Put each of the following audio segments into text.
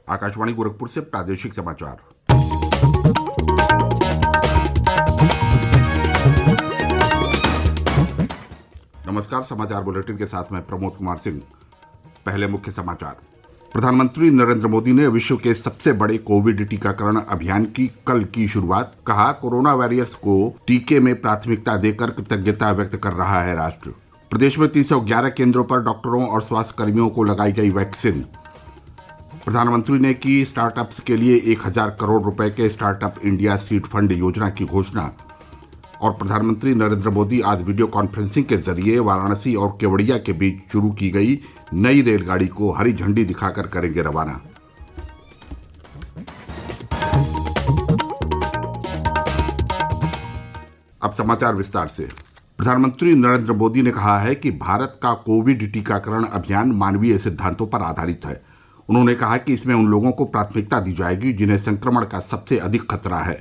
आकाशवाणी गोरखपुर से प्रादेशिक समाचार। नमस्कार, समाचार बुलेटिन के साथ मैं प्रमोद कुमार सिंह। पहले मुख्य समाचार। प्रधानमंत्री नरेंद्र मोदी ने विश्व के सबसे बड़े कोविड टीकाकरण अभियान की कल की शुरुआत। कहा, कोरोना वॉरियर्स को टीके में प्राथमिकता देकर कृतज्ञता व्यक्त कर रहा है राष्ट्र। प्रदेश में 311 केंद्रों पर डॉक्टरों और स्वास्थ्य कर्मियों को लगाई गई वैक्सीन। प्रधानमंत्री ने की स्टार्टअप्स के लिए 1000 करोड़ रुपए के स्टार्टअप इंडिया सीड फंड योजना की घोषणा। और प्रधानमंत्री नरेंद्र मोदी आज वीडियो कॉन्फ्रेंसिंग के जरिए वाराणसी और केवड़िया के बीच शुरू की गई नई रेलगाड़ी को हरी झंडी दिखाकर करेंगे रवाना। अब समाचार विस्तार से। प्रधानमंत्री नरेंद्र मोदी ने कहा है कि भारत का कोविड टीकाकरण अभियान मानवीय सिद्धांतों पर आधारित है। उन्होंने कहा कि इसमें उन लोगों को प्राथमिकता दी जाएगी जिन्हें संक्रमण का सबसे अधिक खतरा है।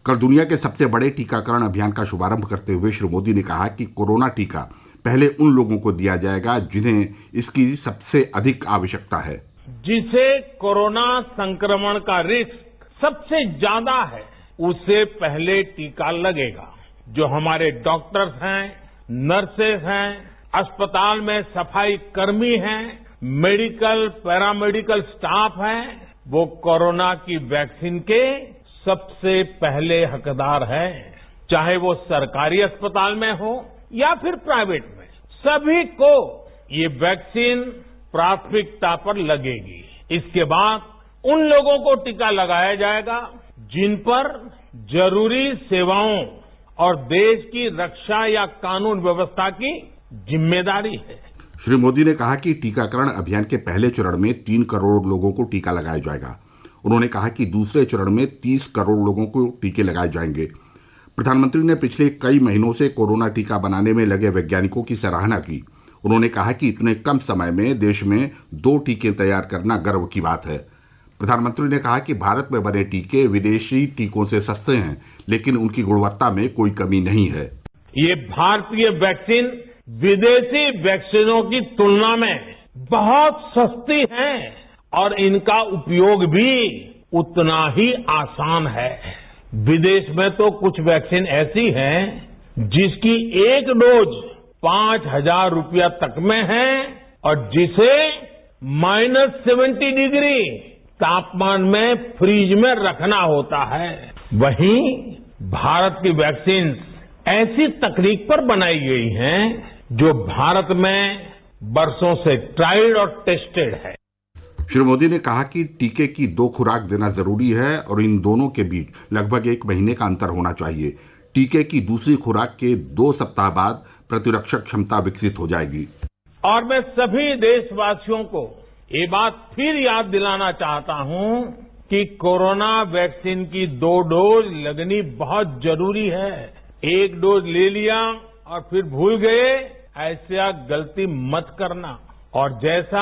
कल दुनिया के सबसे बड़े टीकाकरण अभियान का शुभारंभ करते हुए श्री मोदी ने कहा कि कोरोना टीका पहले उन लोगों को दिया जाएगा जिन्हें इसकी सबसे अधिक आवश्यकता है। जिसे कोरोना संक्रमण का रिस्क सबसे ज्यादा है, उसे पहले टीका लगेगा। जो हमारे डॉक्टर्स हैं, नर्सेज हैं, अस्पताल में सफाई कर्मी हैं, मेडिकल पैरामेडिकल स्टाफ है, वो कोरोना की वैक्सीन के सबसे पहले हकदार हैं। चाहे वो सरकारी अस्पताल में हो या फिर प्राइवेट में, सभी को ये वैक्सीन प्राथमिकता पर लगेगी। इसके बाद उन लोगों को टीका लगाया जाएगा जिन पर जरूरी सेवाओं और देश की रक्षा या कानून व्यवस्था की जिम्मेदारी है। श्री मोदी ने कहा कि टीकाकरण अभियान के पहले चरण में 3 करोड़ लोगों को टीका लगाया जाएगा। उन्होंने कहा कि दूसरे चरण में 30 करोड़ लोगों को टीके लगाए जाएंगे। प्रधानमंत्री ने पिछले कई महीनों से कोरोना टीका बनाने में लगे वैज्ञानिकों की सराहना की। उन्होंने कहा कि इतने कम समय में देश में 2 टीके तैयार करना गर्व की बात है। प्रधानमंत्री ने कहा कि भारत में बने टीके विदेशी टीकों से सस्ते हैं, लेकिन उनकी गुणवत्ता में कोई कमी नहीं है। ये भारतीय वैक्सीन विदेशी वैक्सीनों की तुलना में बहुत सस्ती है और इनका उपयोग भी उतना ही आसान है। विदेश में तो कुछ वैक्सीन ऐसी हैं जिसकी एक डोज 5000 रुपया तक में है और जिसे -70 डिग्री तापमान में फ्रीज में रखना होता है। वहीं भारत की वैक्सीन ऐसी तकनीक पर बनाई गई हैं जो भारत में बरसों से ट्राइड और टेस्टेड है। श्री मोदी ने कहा कि टीके की 2 खुराक देना जरूरी है और इन दोनों के बीच लगभग 1 महीने का अंतर होना चाहिए। टीके की दूसरी खुराक के 2 सप्ताह बाद प्रतिरक्षक क्षमता विकसित हो जाएगी। और मैं सभी देशवासियों को ये बात फिर याद दिलाना चाहता हूं कि कोरोना वैक्सीन की 2 डोज लगनी बहुत जरूरी है। 1 डोज ले लिया और फिर भूल गए, ऐसा गलती मत करना। और जैसा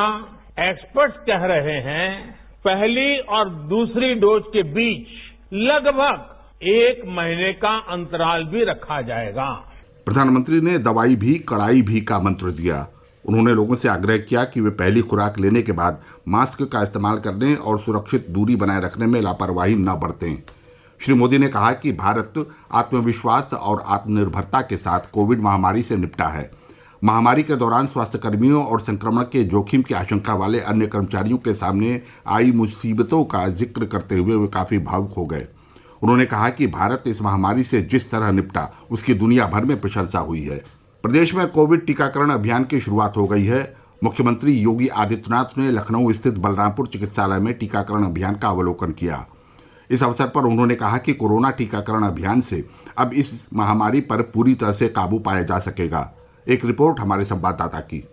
एक्सपर्ट्स कह रहे हैं, पहली और दूसरी डोज के बीच लगभग 1 महीने का अंतराल भी रखा जाएगा। प्रधानमंत्री ने दवाई भी कड़ाई भी का मंत्र दिया। उन्होंने लोगों से आग्रह किया कि वे पहली खुराक लेने के बाद मास्क का इस्तेमाल करने और सुरक्षित दूरी बनाए रखने में लापरवाही न बरतें। श्री मोदी ने कहा कि भारत आत्मविश्वास और आत्मनिर्भरता के साथ कोविड महामारी से निपटा है। महामारी के दौरान स्वास्थ्यकर्मियों और संक्रमण के जोखिम की आशंका वाले अन्य कर्मचारियों के सामने आई मुसीबतों का जिक्र करते हुए वे काफी भावुक हो गए। उन्होंने कहा कि भारत इस महामारी से जिस तरह निपटा, उसकी दुनिया भर में प्रशंसा हुई है। प्रदेश में कोविड टीकाकरण अभियान की शुरुआत हो गई है। मुख्यमंत्री योगी आदित्यनाथ ने लखनऊ स्थित बलरामपुर चिकित्सालय में टीकाकरण अभियान का अवलोकन किया। इस अवसर पर उन्होंने कहा कि कोरोना टीकाकरण अभियान से अब इस महामारी पर पूरी तरह से काबू पाया जा सकेगा। एक रिपोर्ट हमारे संवाददाता की।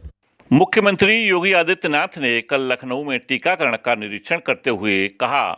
मुख्यमंत्री योगी आदित्यनाथ ने कल लखनऊ में टीकाकरण का निरीक्षण करते हुए कहा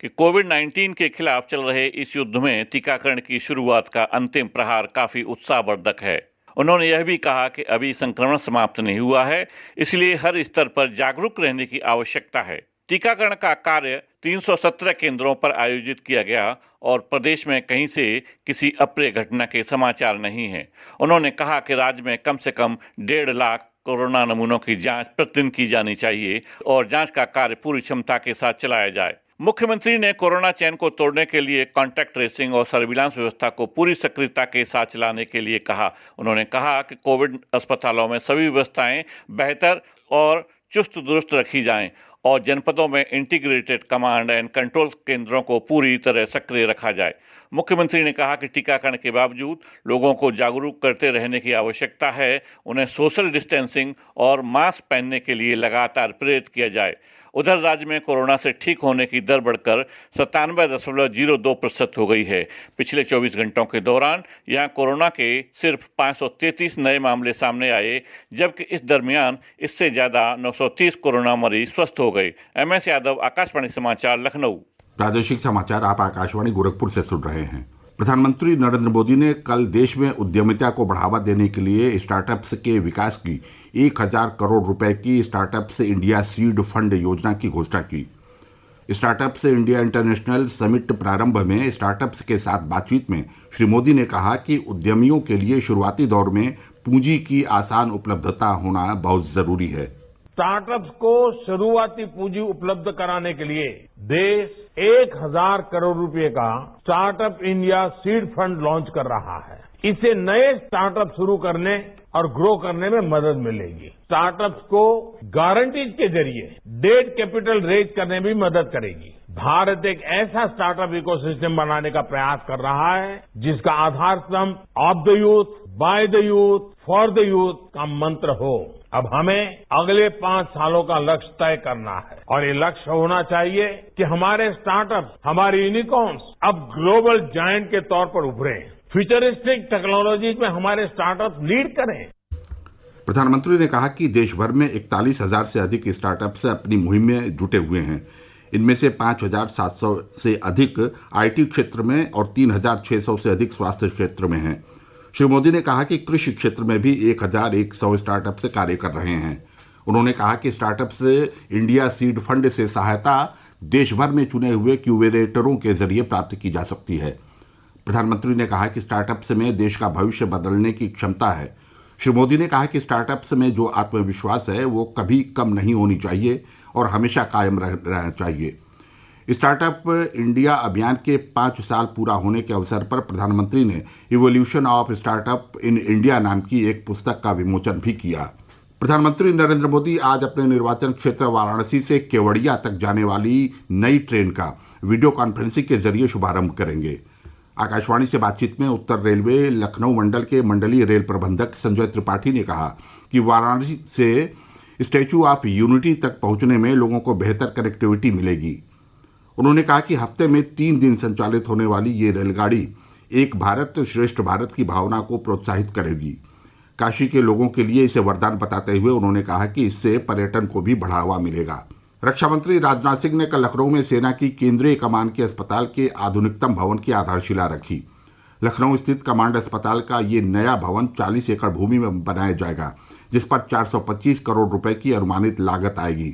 कि कोविड-19 के खिलाफ चल रहे इस युद्ध में टीकाकरण की शुरुआत का अंतिम प्रहार काफी उत्साहवर्धक है। उन्होंने यह भी कहा कि अभी संक्रमण समाप्त नहीं हुआ है, इसलिए हर स्तर पर जागरूक रहने की आवश्यकता है। टीकाकरण का कार्य 317 केंद्रों पर आयोजित किया गया और प्रदेश में कहीं से किसी अप्रिय घटना के समाचार नहीं हैं। उन्होंने कहा कि राज्य में कम से कम 1.5 लाख कोरोना नमूनों की जांच प्रतिदिन की जानी चाहिए और जांच का कार्य पूरी क्षमता के साथ चलाया जाए। मुख्यमंत्री ने कोरोना चैन को तोड़ने के लिए कॉन्टैक्ट ट्रेसिंग और सर्विलांस व्यवस्था को पूरी सक्रियता के साथ चलाने के लिए कहा। उन्होंने कहा कि कोविड अस्पतालों में सभी व्यवस्थाएं बेहतर और चुस्त दुरुस्त रखी जाएं और जनपदों में इंटीग्रेटेड कमांड एंड कंट्रोल केंद्रों को पूरी तरह सक्रिय रखा जाए। मुख्यमंत्री ने कहा कि टीकाकरण के बावजूद लोगों को जागरूक करते रहने की आवश्यकता है। उन्हें सोशल डिस्टेंसिंग और मास्क पहनने के लिए लगातार प्रेरित किया जाए। उधर राज्य में कोरोना से ठीक होने की दर बढ़कर 97.02% हो गई है। पिछले 24 घंटों के दौरान यहां कोरोना के सिर्फ 533 नए मामले सामने आए, जबकि इस दरमियान इससे ज्यादा 930 कोरोना मरीज स्वस्थ हो गए। MS यादव, आकाशवाणी समाचार, लखनऊ। प्रादेशिक समाचार आप आकाशवाणी गोरखपुर से सुन रहे हैं। प्रधानमंत्री नरेंद्र मोदी ने कल देश में उद्यमिता को बढ़ावा देने के लिए स्टार्टअप्स के विकास की 1000 करोड़ रुपए की स्टार्टअप्स इंडिया सीड फंड योजना की घोषणा की। स्टार्टअप्स इंडिया इंटरनेशनल समिट प्रारंभ में स्टार्टअप्स के साथ बातचीत में श्री मोदी ने कहा कि उद्यमियों के लिए शुरुआती दौर में पूंजी की आसान उपलब्धता होना बहुत जरूरी है। स्टार्टअप्स को शुरुआती पूंजी उपलब्ध कराने के लिए देश 1000 करोड़ रुपए का startup India seed fund launch कर रहा है। इससे नए स्टार्टअप शुरू करने और ग्रो करने में मदद मिलेगी। स्टार्टअप्स को गारंटीज के जरिए डेट कैपिटल रेज करने में भी मदद करेगी। भारत एक ऐसा स्टार्टअप इकोसिस्टम बनाने का प्रयास कर रहा है जिसका आधार स्तंभ of the youth, by the youth, for the youth का मंत्र हो। अब हमें अगले 5 सालों का लक्ष्य तय करना है और ये लक्ष्य होना चाहिए कि हमारे स्टार्टअप, हमारे यूनिकॉर्न्स अब ग्लोबल जायंट के तौर पर उभरे, फ्यूचरिस्टिक टेक्नोलॉजीज में हमारे स्टार्टअप लीड करें। प्रधानमंत्री ने कहा कि देश भर में 41,000 से अधिक स्टार्टअप्स अपनी मुहिम में जुटे हुए हैं। इनमें से 5,700 से अधिक IT क्षेत्र में और 3,600 से अधिक स्वास्थ्य क्षेत्र में हैं। श्री मोदी ने कहा कि कृषि क्षेत्र में भी 1,100 स्टार्टअप्स कार्य कर रहे हैं। उन्होंने कहा कि स्टार्टअप्स इंडिया सीड फंड से सहायता देश भर में चुने हुए क्यूबरेटरों के जरिए प्राप्त की जा सकती है। प्रधानमंत्री ने कहा कि स्टार्टअप्स में देश का भविष्य बदलने की क्षमता है। श्री मोदी ने कहा कि स्टार्टअप्स में जो आत्मविश्वास है वो कभी कम नहीं होनी चाहिए और हमेशा कायम रहना चाहिए। स्टार्टअप इंडिया अभियान के 5 साल पूरा होने के अवसर पर प्रधानमंत्री ने evolution of startup in India नाम की एक पुस्तक का विमोचन भी किया। प्रधानमंत्री नरेंद्र मोदी आज अपने निर्वाचन क्षेत्र वाराणसी से केवड़िया तक जाने वाली नई ट्रेन का वीडियो कॉन्फ्रेंसिंग के जरिए शुभारंभ करेंगे। आकाशवाणी से बातचीत में उत्तर रेलवे लखनऊ मंडल के मंडलीय रेल प्रबंधक संजय त्रिपाठी ने कहा कि वाराणसी से स्टैच्यू ऑफ यूनिटी तक पहुंचने में लोगों को बेहतर कनेक्टिविटी मिलेगी। उन्होंने कहा कि हफ्ते में 3 दिन संचालित होने वाली ये रेलगाड़ी एक भारत श्रेष्ठ भारत की भावना को प्रोत्साहित करेगी। काशी के लोगों के लिए इसे वरदान बताते हुए उन्होंने कहा कि इससे पर्यटन को भी बढ़ावा मिलेगा। रक्षा मंत्री राजनाथ सिंह ने कल लखनऊ में सेना की केंद्रीय कमान के अस्पताल के आधुनिकतम भवन की आधारशिला रखी। लखनऊ स्थित कमांड अस्पताल का ये नया भवन 40 एकड़ भूमि में बनाया जाएगा, जिस पर 425 करोड़ रुपए की अनुमानित लागत आएगी।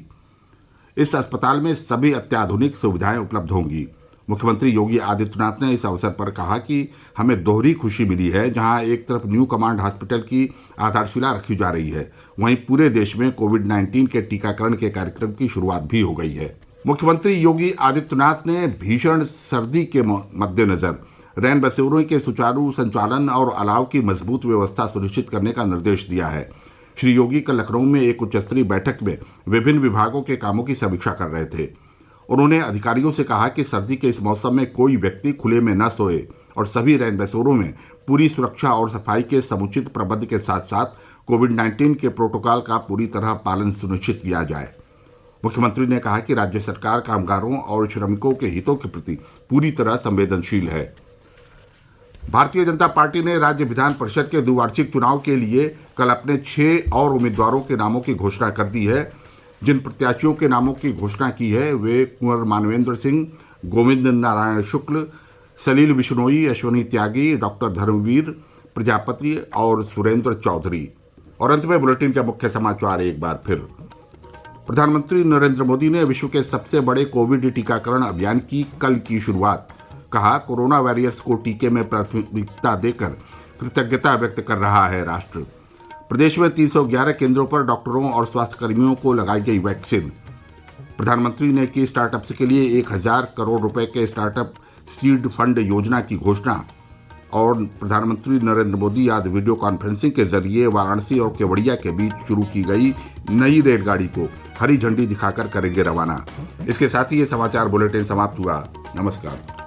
इस अस्पताल में सभी अत्याधुनिक सुविधाएं उपलब्ध होंगी। मुख्यमंत्री योगी आदित्यनाथ ने इस अवसर पर कहा कि हमें दोहरी खुशी मिली है। जहां एक तरफ न्यू कमांड हॉस्पिटल की आधारशिला रखी जा रही है, वहीं पूरे देश में कोविड-19 के टीकाकरण के कार्यक्रम की शुरुआत भी हो गई है। मुख्यमंत्री योगी आदित्यनाथ ने भीषण सर्दी के मद्देनजर रैन बसेरों के सुचारू संचालन और अलाव की मजबूत व्यवस्था सुनिश्चित करने का निर्देश दिया है। श्री योगी कल लखनऊ में एक उच्च स्तरीय बैठक में विभिन्न विभागों के कामों की समीक्षा कर रहे थे। उन्होंने अधिकारियों से कहा कि सर्दी के इस मौसम में कोई व्यक्ति खुले में न सोए और सभी रैन बसेरों में पूरी सुरक्षा और सफाई के समुचित प्रबंध के साथ साथ कोविड-19 के प्रोटोकॉल का पूरी तरह पालन सुनिश्चित किया जाए। मुख्यमंत्री ने कहा कि राज्य सरकार कामगारों और श्रमिकों के हितों के प्रति पूरी तरह संवेदनशील है। भारतीय जनता पार्टी ने राज्य विधान परिषद के द्विवार्षिक चुनाव के लिए कल अपने 6 और उम्मीदवारों के नामों की घोषणा कर दी है। जिन प्रत्याशियों के नामों की घोषणा की है वे कुंवर मानवेंद्र सिंह, गोविंद नारायण शुक्ल, सलील बिश्नोई, अश्वनी त्यागी, डॉक्टर धर्मवीर प्रजापति और सुरेंद्र चौधरी। और अंत में बुलेटिन के मुख्य समाचार एक बार फिर। प्रधानमंत्री नरेंद्र मोदी ने विश्व के सबसे बड़े कोविड टीकाकरण अभियान की कल की शुरुआत। कहा, कोरोना वॉरियर्स को टीके में प्राथमिकता देकर कृतज्ञता व्यक्त कर रहा है राष्ट्र। प्रदेश में 311 केंद्रों पर डॉक्टरों और स्वास्थ्यकर्मियों को लगाई गई वैक्सीन। प्रधानमंत्री ने की स्टार्टअप्स के लिए 1000 करोड़ रुपए के स्टार्टअप सीड फंड योजना की घोषणा। और प्रधानमंत्री नरेंद्र मोदी आज वीडियो कॉन्फ्रेंसिंग के जरिए वाराणसी और केवड़िया के बीच शुरू की गई नई रेलगाड़ी को हरी झंडी दिखाकर करेंगे रवाना। इसके साथ ही ये समाचार बुलेटिन समाप्त हुआ। नमस्कार।